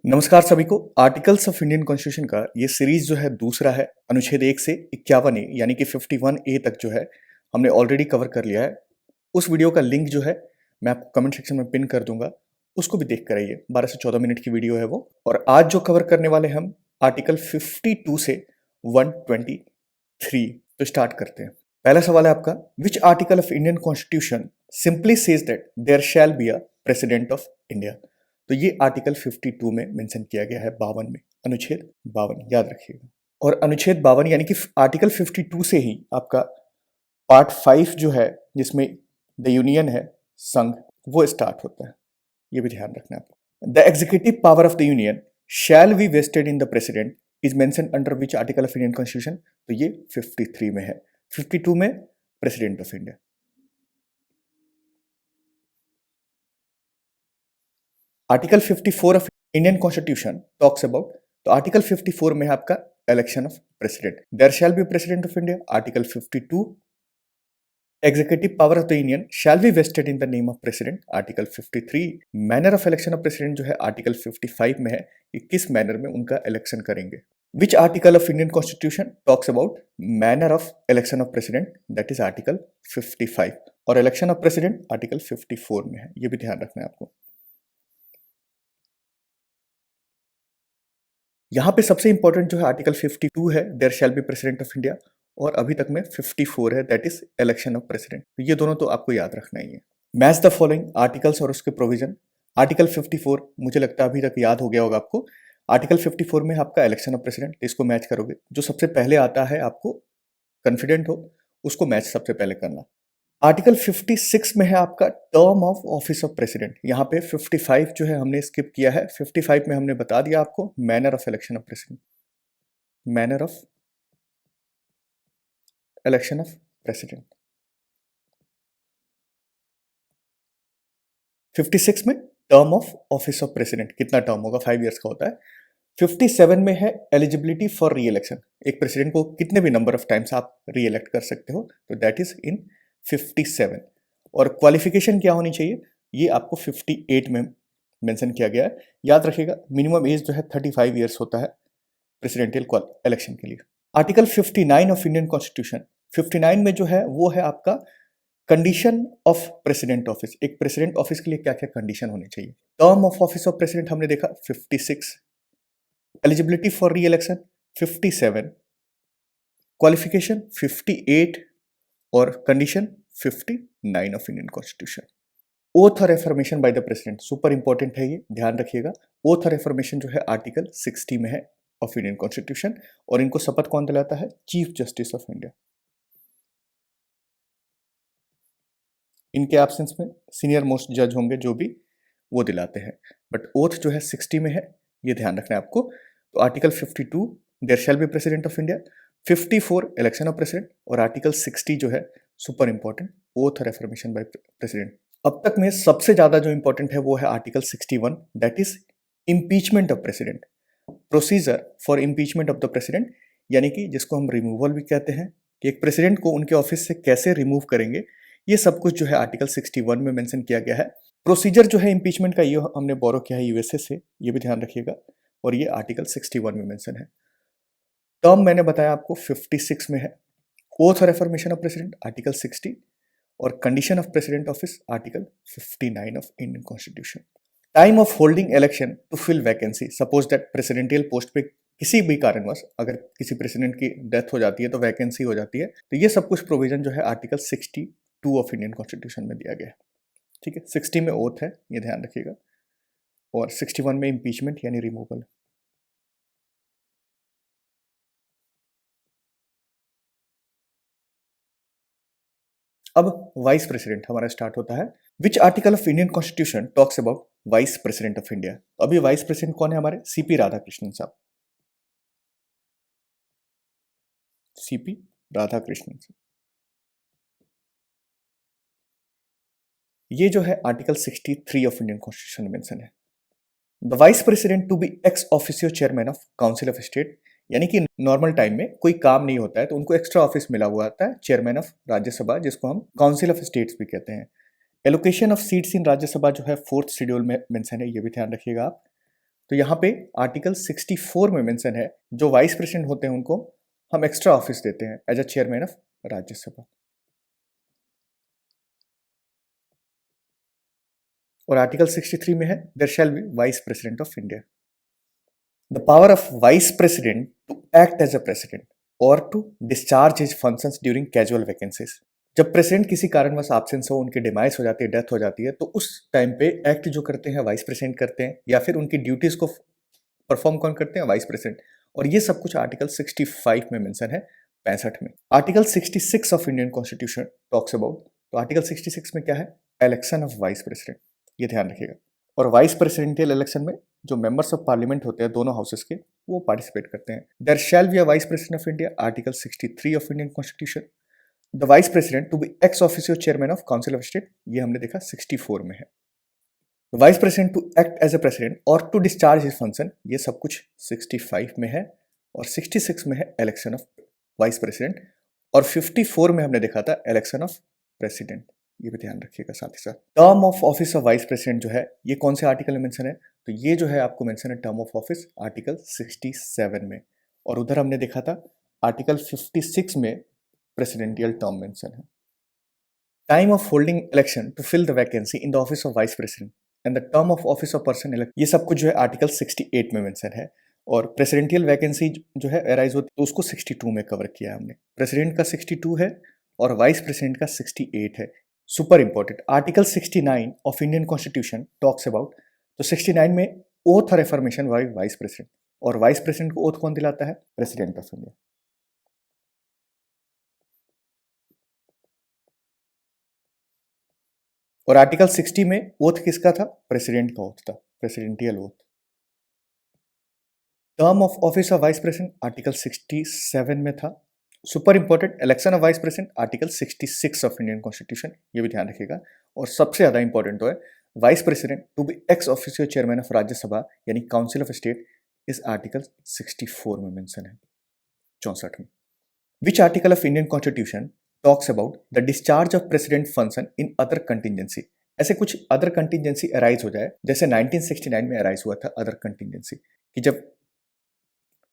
नमस्कार सभी को। आर्टिकल्स ऑफ इंडियन कॉन्स्टिट्यूशन का ये सीरीज जो है दूसरा है। अनुच्छेद 1 से 51 ए यानी कि 51 ए तक जो है हमने ऑलरेडी कवर कर लिया है। उस वीडियो का लिंक जो है मैं आपको कमेंट सेक्शन में पिन कर दूंगा, उसको भी देख कर आइए। 12 से 14 मिनट की वीडियो है वो। और आज जो कवर करने वाले हम आर्टिकल 52 से 123। तो स्टार्ट करते हैं। पहला सवाल है आपका, which article of Indian constitution simply says that there shall be a president of India. तो ये आर्टिकल 52 में मेंशन किया गया है, 52 में, अनुच्छेद 52 याद रखिएगा। और अनुच्छेद 52 यानी कि आर्टिकल 52 से ही आपका पार्ट 5 जो है, जिसमें द यूनियन है, संघ, वो स्टार्ट होता है। ये भी ध्यान रखना है आपको। The executive power of the union shall be vested in the president is mention under which article of Indian constitution. तो ये 53 में है। 52 में president of India. Article 54 of Indian constitution talks about, तो आर्टिकल 54 में है आपका election of president. There shall be president of India. Article 52 executive power of the union shall be vested in the name of president. Article 53 manner of election of president जो है article 55 में है कि किस manner में उनका election करेंगे। विच article of Indian constitution talks about manner of election of president, that is article 55। और इलेक्शन ऑफ प्रेसिडेंट आर्टिकल 54 में है। ये भी ध्यान रखना है आपको। यहाँ पे सबसे इंपॉर्टेंट जो है आर्टिकल 52 है, there shall be president of India, और अभी तक में 54 है, that is election of president. तो ये दोनों तो आपको याद रखना ही है। मैच द फॉलोइंग आर्टिकल्स और उसके प्रोविजन। आर्टिकल 54 मुझे लगता है अभी तक याद हो गया होगा आपको। आर्टिकल 54 में आपका इलेक्शन ऑफ प्रेसिडेंट, इसको मैच करोगे। जो सबसे पहले आता है, आपको कॉन्फिडेंट हो, उसको मैच सबसे पहले करना। आर्टिकल 56 में है आपका term of office of president. यहाँ पे 55 जो है हमने स्किप किया है। 55 में हमने बता दिया आपको manner of election of president, manner of election of president. 56 में term of office of president, कितना टर्म होगा, 5 ईयर्स का होता है। 57 में है एलिजिबिलिटी फॉर री इलेक्शन। एक प्रेसिडेंट को कितने भी नंबर ऑफ टाइम्स आप री इलेक्ट कर सकते हो, तो दैट इज इन 57। और क्वालिफिकेशन क्या होनी चाहिए, ये आपको 58 में मेंशन किया गया है। याद रखिएगा, मिनिमम एज जो है 35 ईयर्स होता है प्रेसिडेंशियल इलेक्शन के लिए। आर्टिकल 59 ऑफ इंडियन कॉन्स्टिट्यूशन, 59 में जो है वो है आपका कंडीशन ऑफ प्रेसिडेंट ऑफिस। एक प्रेसिडेंट ऑफिस के लिए क्या क्या कंडीशन होनी चाहिए। Term of office of president हमने देखा 56, eligibility for re election 57, qualification 58 और condition 59 of Indian constitution. Oath और affirmation by the president, super important है, ये ध्यान रखिएगा। ओथ और एफर्मेशन जो है आर्टिकल 60 में है ऑफ इंडियन कॉन्स्टिट्यूशन, और इनको शपथ कौन दिलाता है, चीफ जस्टिस ऑफ इंडिया। इनके एब्सेंस में सीनियर मोस्ट जज होंगे जो भी, वो दिलाते हैं। बट ओथ जो है 60 में है, ये ध्यान रखना है आपको। तो article 52 there shall be president of India, 54 election of president, और आर्टिकल 60 जो है सुपर इंपॉर्टेंट, ओथ और एफर्मेशन बाय प्रेसिडेंट। अब तक में सबसे ज्यादा जो इंपॉर्टेंट है वो है article 61, that is impeachment of president. Procedure for impeachment of the president, यानी कि जिसको हम रिमूवल भी कहते हैं, कि एक प्रेसिडेंट को उनके ऑफिस से कैसे रिमूव करेंगे, ये सब कुछ जो है आर्टिकल 61 में मेंशन किया गया है। प्रोसीजर जो है इम्पीचमेंट का, ये हमने बोरो किया है यूएसए से, ये भी ध्यान रखिएगा, और ये आर्टिकल 61 में मेंशन है। टर्म मैंने बताया आपको 56 में है। ओथ और एफर्मेशन ऑफ प्रेसिडेंट आर्टिकल 60, और condition of president office article 59 of Indian constitution. Time of holding election to fill vacancy, suppose that presidential post पे किसी भी कारणवश अगर किसी प्रेसिडेंट की डेथ हो जाती है तो वैकेंसी हो जाती है, तो ये सब कुछ प्रोविजन जो है आर्टिकल 62 ऑफ इंडियन कॉन्स्टिट्यूशन में दिया गया है। ठीक है, 60 में ओथ है, ये ध्यान रखिएगा, और 61 में इम्पीचमेंट यानी रिमूवल। अब वाइस प्रेसिडेंट हमारा स्टार्ट होता है। विच article of Indian constitution talks about vice president of India. अभी वाइस प्रेसिडेंट कौन है हमारे, सीपी राधाकृष्णन साहब, सीपी राधाकृष्णन साहब। ये जो है आर्टिकल 63 ऑफ इंडियन कॉन्स्टिट्यूशन में मेंशन है। The vice president to be ex officio chairman of council of state, यानी कि नॉर्मल टाइम में कोई काम नहीं होता है तो उनको एक्स्ट्रा ऑफिस मिला हुआ आता है, चेयरमैन ऑफ राज्यसभा, जिसको हम काउंसिल ऑफ स्टेट्स भी कहते हैं। Allocation of seats in Rajya Sabha जो है 4th शेड्यूल में मेंशन है, ये भी ध्यान रखिएगा आप। तो यहाँ पे आर्टिकल 64 में मेंशन है जो वाइस प्रेसिडेंट होते हैं उनको हम एक्स्ट्रा ऑफिस देते हैं as a chairman of Rajya Sabha. और आर्टिकल 63 में है there shall be vice president of India. The power of vice president to act as a president और to discharge his functions during casual vacancies. जब प्रेसिडेंट किसी कारणवश एब्सेंस हो, उनकी डिमाइस हो जाती है, डेथ हो जाती है, तो उस टाइम पे एक्ट जो करते हैं वाइस प्रेसिडेंट करते हैं, या फिर उनकी ड्यूटीज को परफॉर्म कौन करते हैं? Vice president. और ये सब कुछ आर्टिकल 65 में मेंशन है, 65 में। Article 66 of Indian constitution talks about, तो आर्टिकल 66 में क्या है? इलेक्शन ऑफ वाइस प्रेसिडेंट, ये ध्यान रखिएगा। और वाइस प्रेसिडेंटियल इलेक्शन में जो मेंबर्स ऑफ पार्लियामेंट होते हैं दोनों हाउसेस के, वो पार्टिसिपेट करते हैं। There shall be a vice president of India, article 63 of Indian constitution. The vice president to be ex officio chairman of council of state, ये हमने देखा 64 में है। Vice president to act as a president और to discharge his function, ये सब कुछ 65 में है। और 66 में है इलेक्शन ऑफ वाइस प्रेसिडेंट, और 54 में हमने देखा था इलेक्शन ऑफ प्रेसिडेंट, ये भी ध्यान रखिएगा साथ ही साथ। Term of office of vice president जो है, ये कौन से आर्टिकल में मेंशन है? तो ये जो है आपको मेंशन है टर्म ऑफ ऑफिस आर्टिकल 67 में, और उधर हमने देखा था आर्टिकल 56 में प्रेसिडेंटियल टर्म मेंशन है। Time of holding election to fill the vacancy in the office of vice president and the term of office of person elect, ये सब कुछ जो है आर्टिकल 68 में मेंशन है। और प्रेसिडेंटियल वैकेंसी जो है अराइज होती है, तो उसको 62 में कवर किया हमने। प्रेसिडेंट का 62 है और वाइस प्रेसिडेंट का 68 है। Super important, article 69 of Indian constitution talks about, तो 69 में ओथ और एफर्मेशन बाय वाइस प्रेसिडेंट, और वाइस प्रेसिडेंट को ओथ कौन दिलाता है? President of India. और आर्टिकल 60 में ओथ किसका था? प्रेसिडेंट का ओथ था, presidential oath. Term of office of vice president article 67 में था। Super important, election of vice president article 66 of Indian constitution, ये भी ध्यान रखिएगा। और सबसे ज्यादा इंपॉर्टेंट तो है vice president to be ex officio chairman of Rajya Sabha यानी काउंसिल ऑफ स्टेट, इस आर्टिकल 64 में मेंशन है, 64 में। Which article of Indian constitution talks about the discharge of president function in other contingency? ऐसे कुछ अदर कंटिजेंसी अराइज हो जाए, जैसे 1969 में अराइज हुआ था अदर कंटिजेंसी, कि जब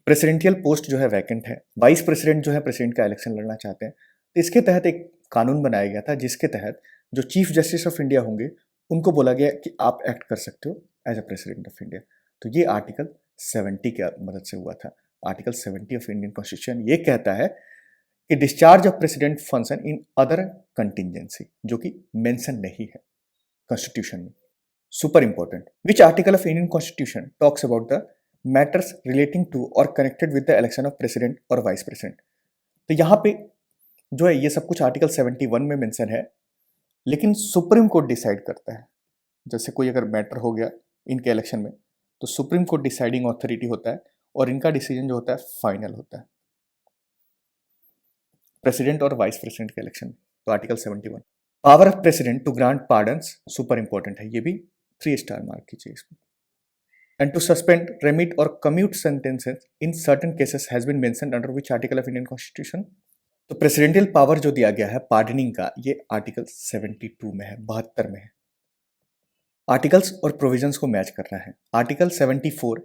प्रेसिडेंटियल पोस्ट जो है वैकेंट है, वाइस प्रेसिडेंट जो है प्रेसिडेंट का इलेक्शन लड़ना चाहते हैं, तो इसके तहत एक कानून बनाया गया था, जिसके तहत जो चीफ जस्टिस ऑफ इंडिया होंगे उनको बोला गया कि आप एक्ट कर सकते हो as a president of India. तो ये आर्टिकल 70 की मदद से हुआ था। आर्टिकल 70 ऑफ इंडियन कॉन्स्टिट्यूशन ये कहता है कि discharge of president function in other contingency, जो कि मेंशन नहीं है कॉन्स्टिट्यूशन में। Super important, which article of Indian constitution talks about the matters relating to और connected with the election of president और वाइस प्रेसिडेंट? तो यहाँ पे जो है ये सब कुछ आर्टिकल 71 में मेंशन है, लेकिन सुप्रीम कोर्ट डिसाइड करता है। जैसे कोई अगर मैटर हो गया इनके इलेक्शन में, तो सुप्रीम कोर्ट डिसाइडिंग ऑथोरिटी होता है, और इनका डिसीजन जो होता है फाइनल होता है प्रेसिडेंट और वाइस प्रेसिडेंट के इलेक्शन में। तो article 71। Power of president to grant pardons, super important है, ये भी 3 स्टार मार्क कीजिए इसमें। एंड टू सस्पेंड, रेमिट और commute sentences in certain cases has been mentioned under which article of Indian constitution? तो प्रेसिडेंटियल पावर जो दिया गया है पार्डनिंग का, ये आर्टिकल 72 में है, 72 में है। आर्टिकल्स और प्रोविजंस को मैच करना है। आर्टिकल 74,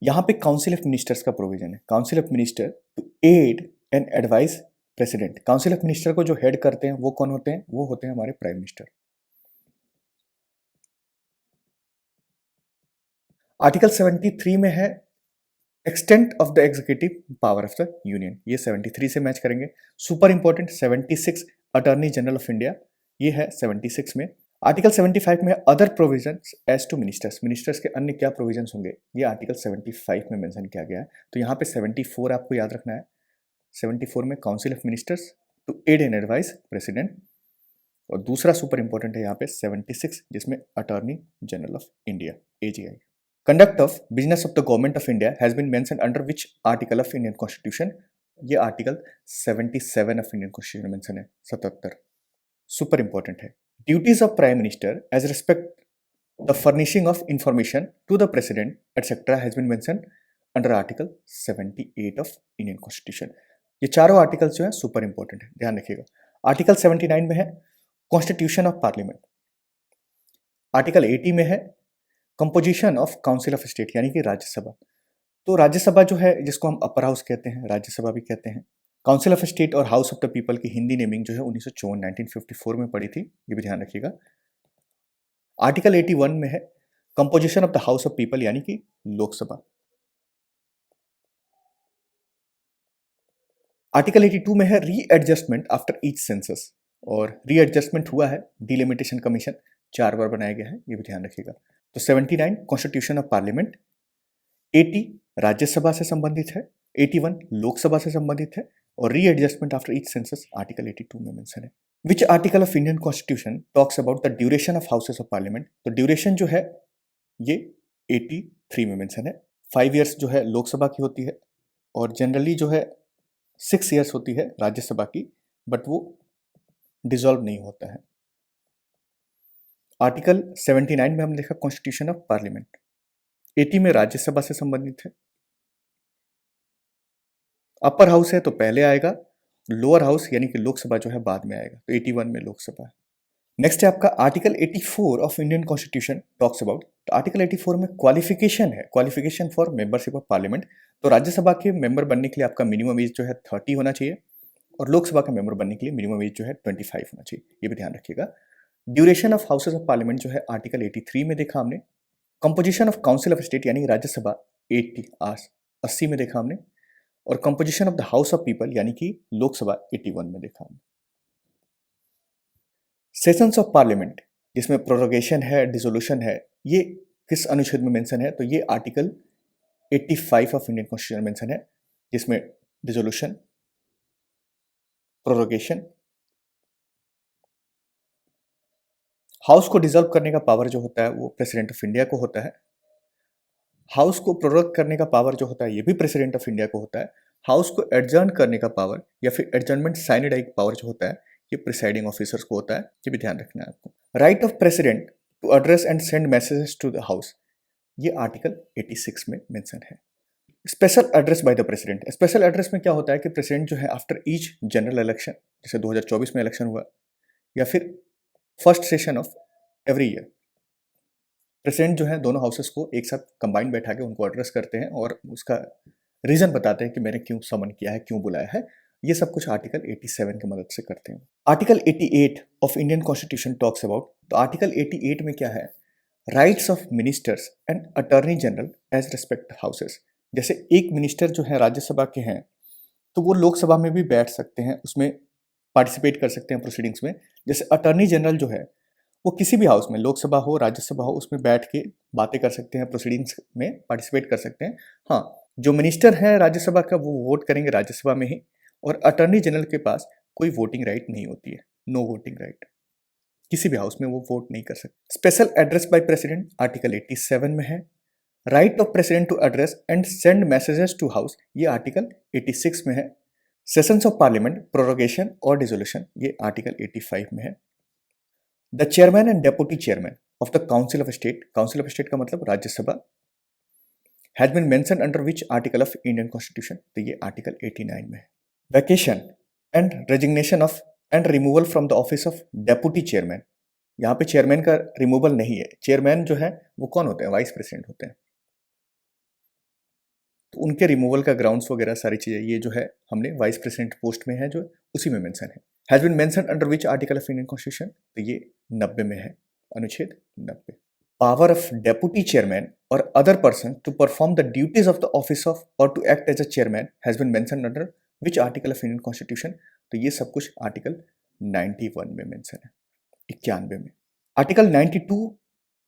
यहाँ पे काउंसिल ऑफ मिनिस्टर्स का प्रोविजन है। Council of minister to aid and advise president. Council of minister को जो हेड करते हैं वो कौन होते हैं? वो होते हैं हमारे प्राइम मिनिस्टर। आर्टिकल 73 में है extent of the executive power of the union, ये 73 से मैच करेंगे। Super important, 76 attorney general of India, ये है 76 में। आर्टिकल 75 में other provisions as to ministers, ministers के अन्य क्या प्रोविजंस होंगे, ये आर्टिकल 75 में मेंशन किया गया है। तो यहाँ पे 74 आपको याद रखना है। 74 में council of ministers to aid and advise president, और दूसरा सुपर इंपॉर्टेंट है यहाँ पे 76, जिसमें attorney general of India, AGI। Conduct of business of the government of India has been mentioned under which article of Indian constitution? ये article 77 of Indian constitution mention है, 77। Super important है, duties of prime minister as respect the furnishing of information to the president etcetera has been mentioned under article 78 of Indian constitution. ये चारों articles जो है super important है, ध्यान रखिएगा। Article 79 में है कॉन्स्टिट्यूशन ऑफ पार्लियामेंट। आर्टिकल 80 में है composition of council of state यानी कि राज्यसभा। तो राज्यसभा जो है जिसको हम अपर हाउस कहते हैं, राज्यसभा भी कहते हैं। काउंसिल ऑफ स्टेट और हाउस ऑफ द पीपल की हिंदी नेमिंग जो है 1954 में पड़ी थी, ये भी ध्यान रखिएगा। आर्टिकल 81 में है composition of the house of people यानी कि लोकसभा। आर्टिकल 82 में है रीएडजस्टमेंट आफ्टर ईच सेंसस, और रीएडजस्टमेंट हुआ है, डिलिमिटेशन कमीशन 4 बार बनाया गया है, ये भी ध्यान रखिएगा। तो 79 कॉन्स्टिट्यूशन ऑफ पार्लियामेंट, 80 राज्यसभा से संबंधित है, 81 लोकसभा से संबंधित है, और readjustment after each census article 82 में मेंशन है। विच article of Indian constitution talks about the duration of houses of parliament. तो ड्यूरेशन जो है ये 83 में मेंशन है। 5 ईयर्स जो है लोकसभा की होती है, और जनरली जो है 6 ईयर्स होती है राज्यसभा की, बट वो डिसॉल्व नहीं होता है। आर्टिकल 79 में हमने देखा कॉन्स्टिट्यूशन ऑफ पार्लियामेंट, 80 में राज्यसभा से संबंधित है। अपर हाउस है तो पहले आएगा, लोअर हाउस यानी कि लोकसभा जो है बाद में आएगा, तो 81 में लोकसभा है। नेक्स्ट है आपका article 84 of Indian constitution talks about. तो आर्टिकल 84 में क्वालिफिकेशन है, qualification for membership of parliament. तो राज्यसभा के मेंबर बनने के लिए आपका मिनिमम एज जो है 30 होना चाहिए, और लोकसभा का मेंबर बनने के लिए मिनिमम एज जो है 25 होना चाहिए, ये भी ध्यान रखिएगा। Duration of houses of parliament जो है आर्टिकल 83 में देखा हमने। Composition of council of state यानी राज्यसभा 80 में देखा हमने, और composition of the house of people यानी कि लोकसभा 81 में देखा हमने। सेशंस ऑफ पार्लियामेंट जिसमें प्रोरोगेशन है, डिसोल्यूशन है, ये किस अनुच्छेद में मेंशन है? तो ये आर्टिकल 85 ऑफ इंडियन कॉन्स्टिट्यूशन में मेंशन है, जिसमें डिसोल्यूशन, प्रोरोगेशन, हाउस को डिसॉल्व करने का पावर जो होता है वो प्रेसिडेंट ऑफ इंडिया को होता है। हाउस को प्रोरोग करने का पावर जो होता है ये भी प्रेसिडेंट ऑफ इंडिया को होता है। हाउस को एडजर्न करने का पावर या फिर एडजर्नमेंट साइनेडाइक पावर जो होता है ये प्रिसाइडिंग ऑफिसर्स को होता है, ये भी ध्यान रखना है आपको। Right of president to address and send messages to the house, ये आर्टिकल 86 में मेंशन है। Special address by the president, special address में क्या होता है कि प्रेसिडेंट जो है आफ्टर ईच जनरल इलेक्शन, जैसे 2024 में इलेक्शन हुआ, या फिर first session of every year, president जो है दोनों हाउसेस को एक साथ कंबाइंड बैठा के उनको एड्रेस करते हैं और उसका रीजन बताते हैं कि मैंने क्यों समन किया है, क्यों बुलाया है। ये सब कुछ आर्टिकल 87 की मदद से करते हैं। Article 88 of Indian constitution talks about. तो आर्टिकल 88 में क्या है? Rights of ministers and attorney general as respect houses. जैसे एक मिनिस्टर जो है राज्यसभा के हैं तो वो लोकसभा में भी बैठ सकते हैं, उसमें पार्टिसिपेट कर सकते हैं प्रोसीडिंग्स में। जैसे अटॉर्नी जनरल जो है वो किसी भी हाउस में, लोकसभा हो राज्यसभा हो, उसमें बैठ के बातें कर सकते हैं, प्रोसीडिंग्स में पार्टिसिपेट कर सकते हैं। हाँ, जो मिनिस्टर है राज्यसभा का वो वोट करेंगे राज्यसभा में ही, और अटॉर्नी जनरल के पास कोई वोटिंग राइट नहीं होती है, नो वोटिंग राइट, किसी भी हाउस में वो वोट नहीं कर सकते। Special address by president article 87 में है। Right of president to address and send messages to house, ये आर्टिकल 86 में है। सेशंस ऑफ पार्लियामेंट, प्रोरोगेशन और डिसोल्यूशन, ये आर्टिकल 85 में है। The chairman and deputy chairman of the council of state, council of state का मतलब Rajya Sabha, has been mentioned under which article of Indian constitution, तो ये आर्टिकल 89 में है। Vacation and resignation of and removal from the office of deputy chairman, यहाँ पे chairman का removal नहीं है। चेयरमैन जो है वो कौन होते हैं? वाइस प्रेसिडेंट होते हैं। तो उनके रिमूवल का ग्राउंड्स वगैरह सारी चीजें ये जो है हमने वाइस प्रेसिडेंट पोस्ट में है जो उसी में मेंशन है। Has been mentioned under which article of Indian constitution, तो ये 90 में है, अनुच्छेद 90। पावर ऑफ डेप्यूटी चेयरमैन और other person to perform the duties of the office of और to act as a chairman has been mentioned under which article of Indian constitution, तो ये सब कुछ आर्टिकल 91 में मेंशन है, 91 में। Article 92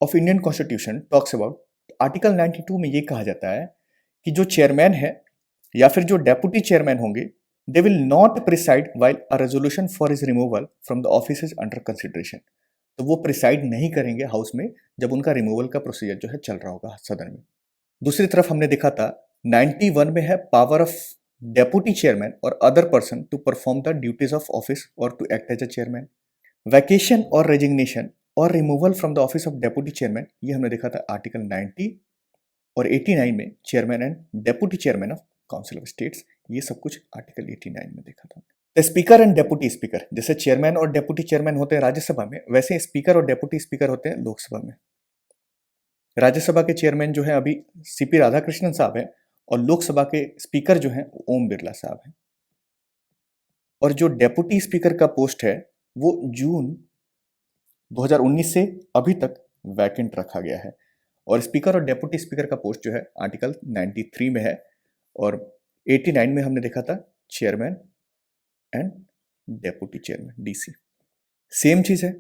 of Indian constitution talks about. Article 92 में ये कहा जाता है कि जो चेयरमैन है या फिर जो डेप्यूटी चेयरमैन होंगे, they will not preside while a resolution for his removal from the office is under consideration. तो वो प्रिसाइड नहीं करेंगे हाउस में जब उनका रिमूवल का प्रोसीजर जो है चल रहा होगा सदन में। दूसरी तरफ हमने देखा था 91 में है पावर ऑफ डेप्यूटी चेयरमैन और other person to perform the duties of office और to act as a chairman. Vacation और रेजिग्नेशन और removal from the office of deputy chairman, ये हमने देखा था आर्टिकल 90 और 89 में। Chairman and deputy chairman of council of states, ये सब कुछ आर्टिकल 89 में देखा था। The speaker and deputy speaker, जैसे चेयरमैन और डेप्यूटी चेयरमैन होते हैं राज्यसभा में, वैसे स्पीकर और डेप्यूटी स्पीकर होते हैं लोकसभा में। राज्यसभा के चेयरमैन जो है अभी सीपी राधाकृष्णन साहब हैं और लोकसभा के स्पीकर जो हैं ओम बिरला साहब हैं। और जो डेप्यूटी स्पीकर का पोस्ट है वो जून 2019 से अभी तक वैकेंट रखा गया है। और स्पीकर और डेप्यूटी स्पीकर का पोस्ट जो है आर्टिकल 93 में है और 89 में हमने देखा था chairman and deputy chairman DC. Same चीज है,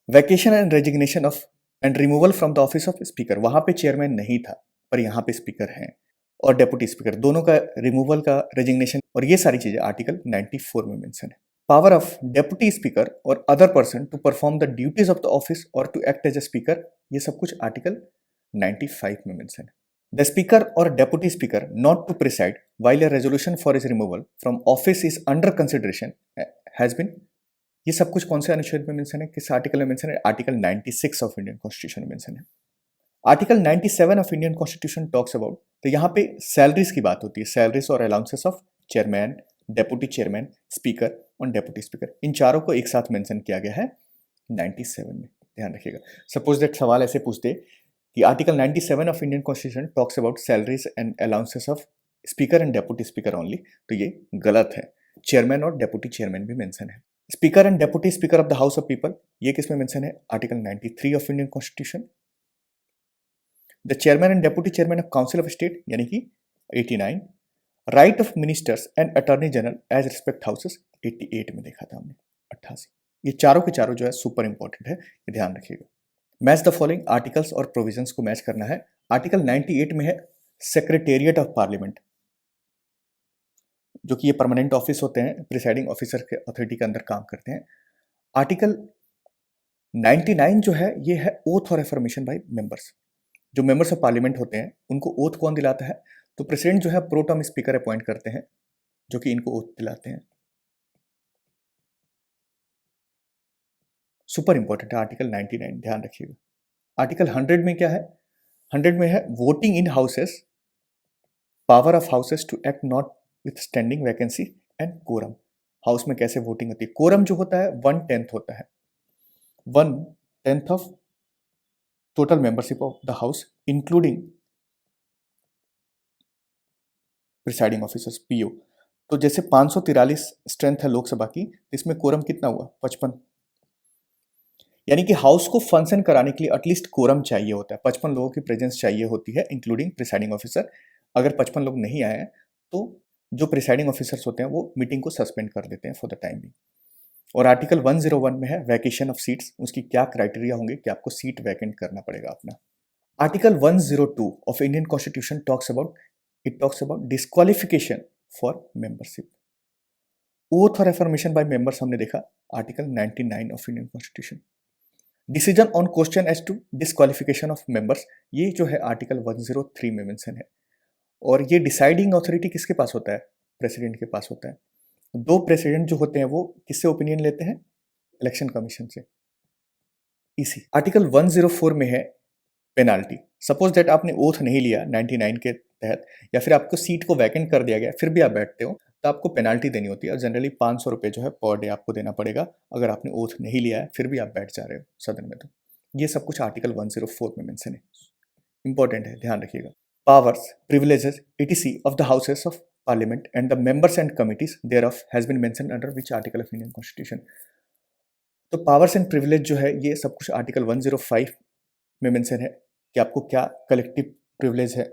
vacation and resignation of and removal from the office of speaker, वहां पे चेयरमैन नहीं था पर यहाँ पे स्पीकर हैं, और डेप्यूटी स्पीकर दोनों का रिमूवल का रेजिग्नेशन और ये सारी चीजें आर्टिकल 94 में मेंशन है। पावर ऑफ डेप्यूटी स्पीकर और other person to perform the duties of the office और to act as a speaker, ये सब कुछ आर्टिकल 95 में मेंशन है। द स्पीकर और deputy speaker not to preside while a resolution for his removal from office is under consideration has been, ये सब कुछ कौन से अनुच्छेद में मेंशन है, किस आर्टिकल में मेंशन है? आर्टिकल 96 ऑफ इंडियन कॉन्स्टिट्यूशन में मेंशन है। Article 97 of Indian constitution talks about, तो यहाँ पे सैलरीज की बात होती है, सैलरीज और allowances of chairman, deputy chairman, speaker और डेप्यूटी स्पीकर, इन चारों को एक साथ मेंशन किया गया है 97 में, ध्यान रखिएगा। सपोज दैट सवाल ऐसे पूछते कि article 97 of Indian constitution talks about salaries and allowances of speaker and deputy speaker only, तो ये गलत है, चेयरमैन और डेप्यूटी चेयरमैन भी मेंशन है। Speaker and deputy speaker of the house of people, ये किस में मेंशन है? Article 93 of Indian constitution. The chairman and deputy chairman of council of state यानी कि 89। Right of ministers and attorney general as respect houses, 88 में देखा था हमने, 88। ये चारों के चारों जो है सुपर इंपॉर्टेंट है, ये ध्यान रखिएगा। मैच द फॉलोइंग आर्टिकल्स और प्रोविजंस को मैच करना है। आर्टिकल 98 में है सेक्रेटेरिएट ऑफ पार्लियामेंट, जो कि ये परमानेंट ऑफिस होते हैं, प्रिसाइडिंग ऑफिसर के अथॉरिटी के अंदर काम करते हैं। आर्टिकल 99 जो है ये है ओथ और एफर्मेशन बाय मेंबर्स, जो मेंबर्स ऑफ पार्लियामेंट होते हैं उनको ओथ कौन दिलाता है? तो प्रेसिडेंट जो है प्रोटम स्पीकर अपॉइंट करते हैं जो कि इनको ओथ दिलाते हैं। सुपर इंपॉर्टेंट है आर्टिकल 99, ध्यान रखिएगा। आर्टिकल 100 में क्या है? 100 में है voting in houses, power of houses to act notwithstanding vacancy and quorum. House में कैसे वोटिंग होती है? कोरम जो होता है 1/10 होता है, 1/10 of total membership of the house including presiding officers PO. तो जैसे 543 स्ट्रेंथ है लोकसभा की, इसमें कोरम कितना हुआ? 55। यानी कि हाउस को फंक्शन कराने के लिए एटलीस्ट कोरम चाहिए होता है, 55 लोगों की प्रेजेंस चाहिए होती है इंक्लूडिंग प्रिसाइडिंग ऑफिसर। अगर 55 लोग नहीं आए हैं तो जो प्रिसाइडिंग ऑफिसर्स होते हैं वो मीटिंग को सस्पेंड कर देते हैं फॉर द टाइम भी। और आर्टिकल 101 में है वैकेशन ऑफ सीट्स, उसकी क्या क्राइटेरिया होंगे कि आपको सीट वैकेंट करना पड़ेगा अपना। Article 102 of Indian constitution talks about disqualification for membership. Oath और एफर्मेशन बाय मेंबर्स हमने देखा article 99 of Indian constitution. Decision on question as to disqualification of members, ये जो है आर्टिकल 103 में मेंशन है। और ये डिसाइडिंग अथॉरिटी किसके पास होता है? प्रेसिडेंट के पास होता है। दो प्रेसिडेंट जो होते हैं वो किससे ओपिनियन लेते हैं? इलेक्शन कमीशन से। इसी आर्टिकल 104 में है पेनाल्टी। सपोज दैट आपने ओथ नहीं लिया 99 के तहत, या फिर आपको सीट को वैकेंट कर दिया गया फिर भी आप बैठते हो, तो आपको पेनाल्टी देनी होती है। और जनरली 500 रुपये जो है पर डे आपको देना पड़ेगा अगर आपने ओथ नहीं लिया है फिर भी आप बैठ जा रहे हो सदन में। तो ये सब कुछ आर्टिकल 104 में मेंशन है, इंपॉर्टेंट है, ध्यान रखिएगा। Powers, privileges, etc. of the Houses of Parliament and the members and committees thereof has been mentioned under which article of Indian Constitution? तो पावर्स एंड प्रिविलेज जो है ये सब कुछ आर्टिकल 105 में मेंशन है कि आपको क्या कलेक्टिव प्रिविलेज है,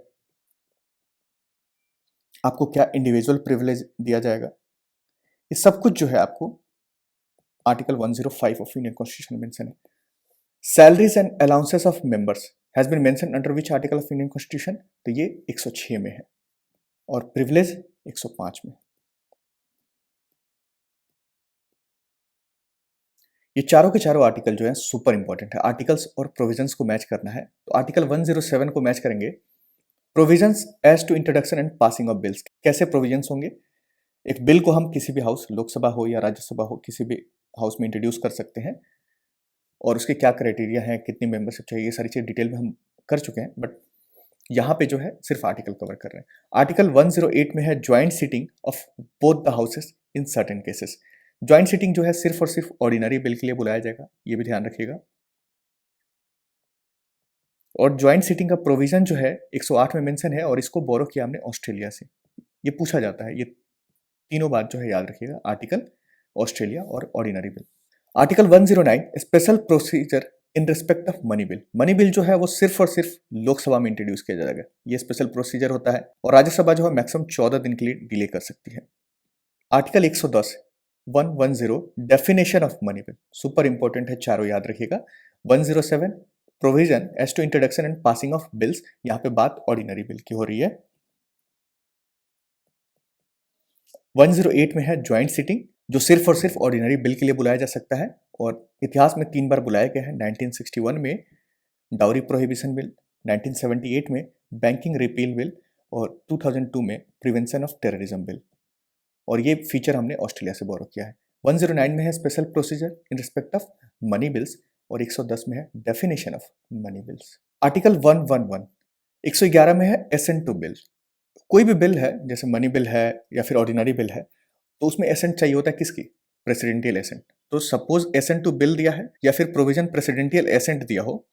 आपको क्या इंडिविजुअल प्रिविलेज दिया जाएगा, ये सब कुछ जो है आपको आर्टिकल 105 ऑफ इंडियन कॉन्स्टिट्यूशन में मेंशन है। Salaries and allowances of members has been mention under which article of Indian constitution? तो ये 106 में है और प्रिविलेज 105 में। ये चारों के चारों आर्टिकल जो है सुपर इंपॉर्टेंट है, आर्टिकल्स और प्रोविजंस को मैच करना है। तो आर्टिकल 107 को मैच करेंगे, provisions as to introduction and passing of bills. कैसे प्रोविजंस होंगे? एक बिल को हम किसी भी हाउस, लोकसभा हो या राज्यसभा हो, किसी भी हाउस में इंट्रोड्यूस कर सकते हैं और उसके क्या क्राइटेरिया हैं, कितनी मेंबरशिप चाहिए, ये सारी चीज़ डिटेल में हम कर चुके हैं, बट यहाँ पे जो है सिर्फ आर्टिकल कवर कर रहे हैं। आर्टिकल 108 में है joint sitting of both the houses in certain cases. Joint sitting जो है सिर्फ और सिर्फ ऑर्डिनरी बिल के लिए बुलाया जाएगा, ये भी ध्यान रखिएगा। और ज्वाइंट सीटिंग का प्रोविजन जो है 108 में मेंशन है और इसको बोरो किया हमने ऑस्ट्रेलिया से। ये पूछा जाता है, ये तीनों बात जो है याद रखिएगा, आर्टिकल, ऑस्ट्रेलिया और ordinary bill. Article 109 special procedure in respect of money bill. Money bill जो है वो सिर्फ और सिर्फ लोकसभा में इंट्रोड्यूस किया जाएगा, ये स्पेशल प्रोसीजर होता है और राज्यसभा जो है मैक्सिमम 14 दिन के लिए डिले कर सकती है। Article 110 110 definition of money bill, super important है, चारों याद रखिएगा। 107 provision as to introduction and passing of bills, यहाँ पे बात ऑर्डिनरी बिल की हो रही है। 108 में है ज्वाइंट सीटिंग, जो सिर्फ और सिर्फ ऑर्डिनरी बिल के लिए बुलाया जा सकता है और इतिहास में 3 बार बुलाया गया है। 1961 में डाउरी प्रोहिबिशन बिल, 1978 में बैंकिंग रिपील बिल और 2002 में प्रिवेंशन ऑफ टेररिज्म बिल, और ये फीचर हमने ऑस्ट्रेलिया से बोरो किया है। 109 में है special procedure in respect of money bills और 110 में है definition of money bills. Article 111 111 में है एसेंट टू बिल। कोई भी बिल है, जैसे मनी बिल है या फिर ऑर्डिनरी बिल है, तो उसमें एसेंट चाहिए होता है, किसकी? Presidential assent. तो सपोज एसेंट टू बिल दिया है या फिर प्रोविजन प्रेसिडेंटियल एसेंट दिया हो,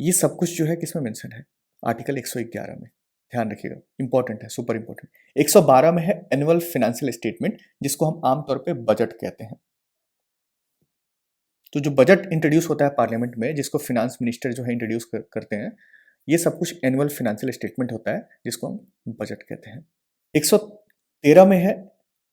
ये सब कुछ जो है किसमें मेंशन है? आर्टिकल 111 में। ध्यान रखिएगा, इंपॉर्टेंट है, सुपर इंपॉर्टेंट। 112 में है एनुअल फाइनेंशियल स्टेटमेंट, जिसको हम आमतौर पे बजट कहते हैं। तो जो बजट इंट्रोड्यूस होता है पार्लियामेंट में, जिसको फिनांस मिनिस्टर जो है इंट्रोड्यूस करते हैं, ये सब कुछ एनुअल फाइनेंशियल स्टेटमेंट होता है, जिसको हम बजट कहते हैं। 113 में है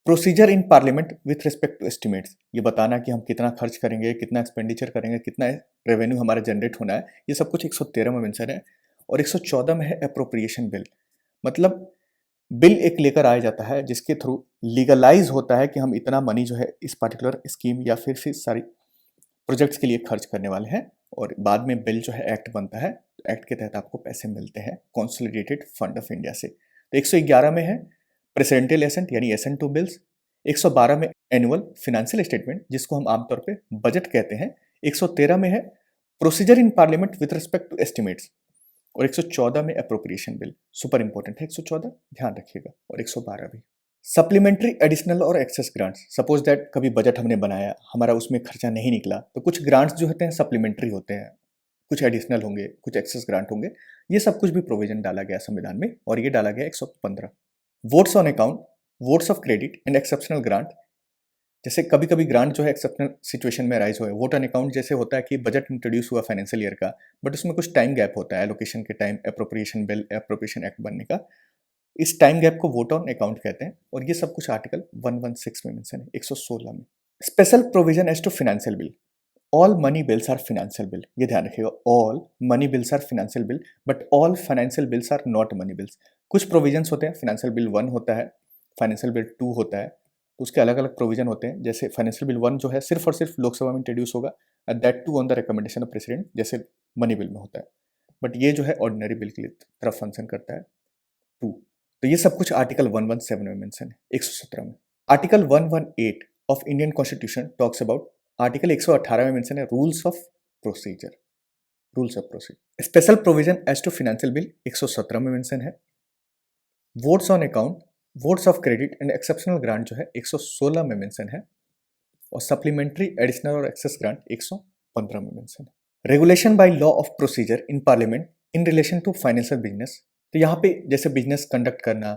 procedure in parliament with respect to estimates, ये बताना कि हम कितना खर्च करेंगे, कितना एक्सपेंडिचर करेंगे, कितना रेवेन्यू हमारा जनरेट होना है, ये सब कुछ 113 में मेंशन है। और 114 में है अप्रोप्रिएशन बिल, मतलब बिल एक लेकर आया जाता है जिसके थ्रू लीगलाइज होता है कि हम इतना मनी जो है इस पर्टिकुलर स्कीम या फिर सारी प्रोजेक्ट्स के लिए खर्च करने वाले हैं, और बाद में बिल जो है एक्ट बनता है, तो एक्ट के तहत आपको पैसे मिलते हैं कंसोलिडेटेड फंड ऑफ इंडिया से। तो 111 में है प्रेसिडेंटियल एसेंट यानी एसेंट टू बिल्स, 112 में एनुअल फाइनेंशियल स्टेटमेंट जिसको हम आमतौर पे बजट कहते हैं, 113 में है procedure in parliament with respect to estimates, और 114 में अप्रोप्रिएशन बिल, सुपर इंपॉर्टेंट है 114, ध्यान रखिएगा, और 112 भी। सप्लीमेंट्री, एडिशनल और एक्सेस ग्रांट्स, सपोज दैट कभी बजट हमने बनाया, हमारा उसमें खर्चा नहीं निकला, तो कुछ ग्रांट्स जो होते हैं सप्लीमेंट्री होते हैं, कुछ एडिशनल होंगे, कुछ एक्सेस ग्रांट होंगे, ये सब कुछ भी प्रोविजन डाला गया संविधान में, और ये डाला गया 115। Votes on account, votes of credit and exceptional grant, जैसे कभी कभी ग्रांट जो है एक्सेप्शनल सिचुएशन में राइज हुआ है। वोट ऑन अकाउंट जैसे होता है कि बजट इंट्रोड्यूस हुआ फाइनेंशियल ईयर का, बट उसमें कुछ टाइम गैप होता है, एलोकेशन के time, appropriation bill, appropriation act बनने का, इस टाइम गैप को वोट ऑन अकाउंट कहते हैं, और ये सब कुछ आर्टिकल 116 में मेंशन है, 116 में। Special provision as to financial bill, all money bills are financial bill, ये ध्यान रखिएगा, all money bills are financial bill, but all financial bills are not money bills. कुछ प्रोविजंस होते हैं, फाइनेंशियल बिल 1 होता है, फाइनेंशियल बिल 2 होता है, तो उसके अलग अलग प्रोविजन होते हैं। जैसे फाइनेंशियल बिल 1 जो है सिर्फ और सिर्फ लोकसभा में इंट्रोड्यूस होगा, that too on the recommendation of president, जैसे मनी बिल में होता है, बट ये जो है ऑर्डिनरी बिल के लिए तरफ फंक्शन करता है 2। तो ये सब कुछ आर्टिकल 117 में मेंशन है, 117 में। Article 118 of Indian constitution talks about, article 118 में मेंशन है rules of procedure, rules of procedure. Special provision as to financial bill 117 में मेंशन है। Votes on account, votes of credit and exceptional grant जो है 116 में mention है, और supplementary, additional और एक्सेस ग्रांट 115 में मेंशन है। Regulation by law of procedure in parliament in relation to financial business, तो यहाँ पे जैसे बिजनेस कंडक्ट करना,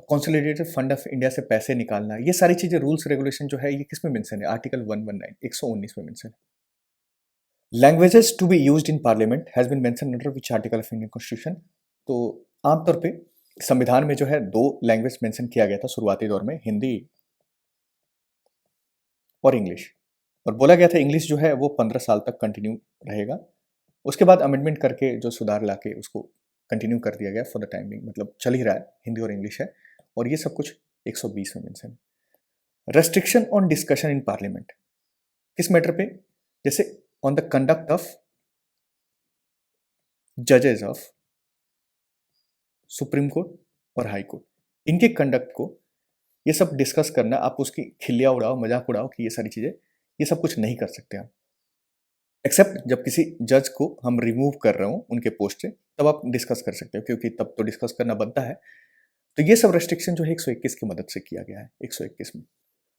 कंसोलिडेटेड फंड ऑफ इंडिया से पैसे निकालना, ये सारी चीजें, रूल्स रेगुलेशन जो है, ये किस में मेंशन है? आर्टिकल 119, 119 में मेंशन है। Languages to be used in parliament has been mention under which article of Indian constitution, तो आमतौर पे संविधान में जो है 2 लैंग्वेज मेंशन किया गया था शुरुआती दौर में, हिंदी और इंग्लिश, और बोला गया था इंग्लिश जो है वो 15 साल तक कंटिन्यू रहेगा, उसके बाद अमेंडमेंट करके जो सुधार लाके उसको कंटिन्यू कर दिया गया फॉर द टाइम बिंग, मतलब चल ही रहा है, हिंदी और इंग्लिश है, और ये सब कुछ 120 में मेंशन है। Restriction on discussion in parliament, किस मैटर पे? जैसे ऑन द कंडक्ट ऑफ जजेस ऑफ सुप्रीम कोर्ट और हाई कोर्ट, इनके कंडक्ट को ये सब डिस्कस करना, आप उसकी खिल्लियाँ उड़ाओ, मजाक उड़ाओ कि ये सारी चीज़ें, ये सब कुछ नहीं कर सकते आप, एक्सेप्ट जब किसी जज को हम रिमूव कर रहे हो उनके पोस्ट से, तब आप डिस्कस कर सकते हो, क्योंकि तब तो डिस्कस करना बनता है। तो ये सब रेस्ट्रिक्शन जो है 121 की मदद से किया गया है, 121 में।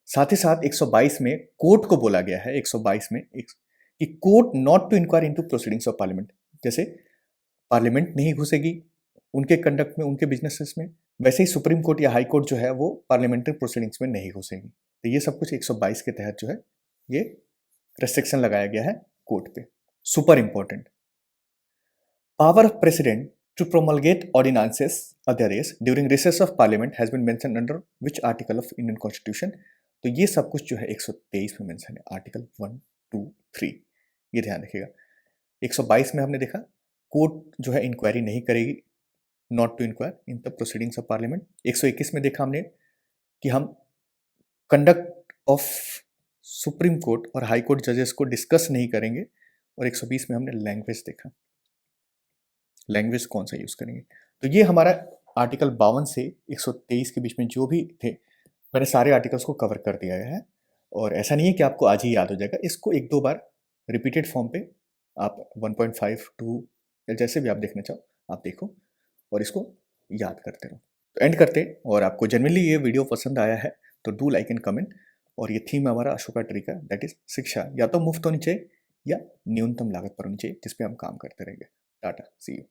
साथ ही साथ 122 में कोर्ट को बोला गया है, 122 में कि court not to inquire into proceedings of parliament, जैसे पार्लियामेंट नहीं घुसेगी उनके कंडक्ट में, उनके बिजनेसेस में, वैसे ही सुप्रीम कोर्ट या हाई कोर्ट जो है वो पार्लियामेंट्री प्रोसीडिंग्स में नहीं घुसेगी। तो ये सब कुछ 122 के तहत जो है ये रेस्ट्रिक्शन लगाया गया है कोर्ट पे। Super important, power of president to promulgate ordinances otherwise during recess of parliament has been mentioned under which article of Indian Constitution? तो ये सब कुछ जो है 123 में मेंशन है, आर्टिकल 1, 2, 3, ये ध्यान रखिएगा। 122 में हमने देखा कोर्ट जो है इंक्वायरी नहीं करेगी, not to inquire in the proceedings of parliament. 121 में देखा हमने कि हम कंडक्ट ऑफ सुप्रीम कोर्ट और हाई कोर्ट जजेस को डिस्कस नहीं करेंगे, और 120 में हमने लैंग्वेज देखा, लैंग्वेज कौन सा यूज करेंगे। तो ये हमारा आर्टिकल 52 से 123 के बीच में जो भी थे मैंने सारे आर्टिकल्स को कवर कर दिया है। और ऐसा नहीं है कि आपको आज ही याद हो जाएगा, इसको एक दो बार रिपीटेड फॉर्म पे आप 1.5, 2 या जैसे भी आप देखना चाहो आप देखो और इसको याद करते रहो। तो एंड करते, और आपको जनरली ये वीडियो पसंद आया है तो डू लाइक एंड कमेंट। और ये थीम है हमारा अशोका ट्री का, दैट इज शिक्षा या तो मुफ्त होनी चाहिए या न्यूनतम लागत पर होनी चाहिए, जिसपे हम काम करते रहेंगे। टाटा, सी यू।